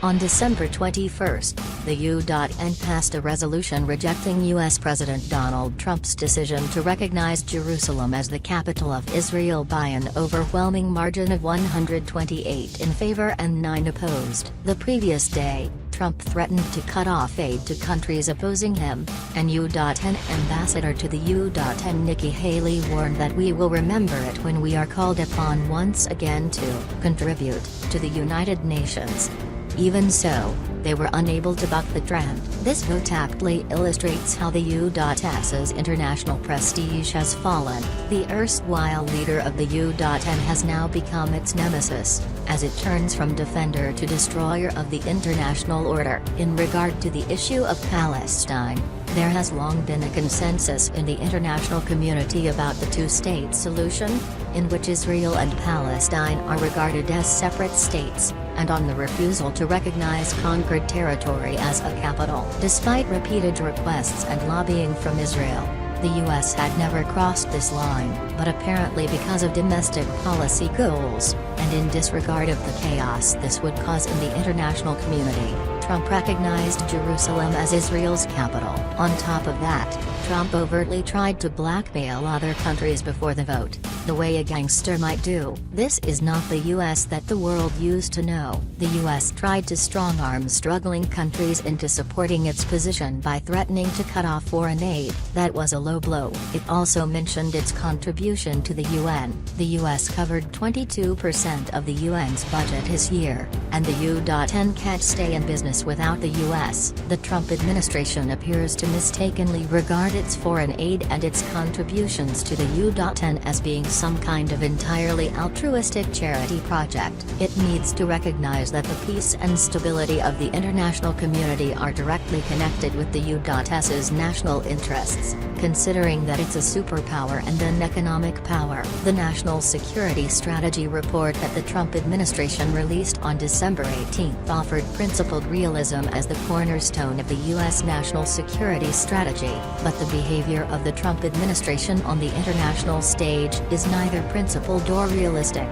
On December 21, the UN passed a resolution rejecting U.S. President Donald Trump's decision to recognize Jerusalem as the capital of Israel by an overwhelming margin of 128 in favor and 9 opposed. The previous day, Trump threatened to cut off aid to countries opposing him, and UN Ambassador to the UN Nikki Haley warned that we will remember it when we are called upon once again to contribute to the United Nations. Even so, they were unable to buck the trend. This vote aptly illustrates how the UN's international prestige has fallen. The erstwhile leader of the UN has now become its nemesis, as it turns from defender to destroyer of the international order. In regard to the issue of Palestine, there has long been a consensus in the international community about the two-state solution, in which Israel and Palestine are regarded as separate states, and on the refusal to recognize conquered territory as a capital. Despite repeated requests and lobbying from Israel, the U.S. had never crossed this line, but apparently because of domestic policy goals, and in disregard of the chaos this would cause in the international community, Trump recognized Jerusalem as Israel's capital. On top of that, Trump overtly tried to blackmail other countries before the vote, the way a gangster might do. This is not the U.S. that the world used to know. The U.S. tried to strong-arm struggling countries into supporting its position by threatening to cut off foreign aid. That was a low blow. It also mentioned its contribution to the UN. The U.S. covered 22% of the UN's budget this year, and the UN can't stay in business without the U.S. The Trump administration appears to mistakenly regard its foreign aid and its contributions to the UN as being some kind of entirely altruistic charity project. It needs to recognize that the peace and stability of the international community are directly connected with the UN's national interests, considering that it's a superpower and an economic power. The National Security Strategy report that the Trump administration released on December 18 offered principled realism as the cornerstone of the U.S. national security strategy, but the behavior of the Trump administration on the international stage is neither principled or realistic.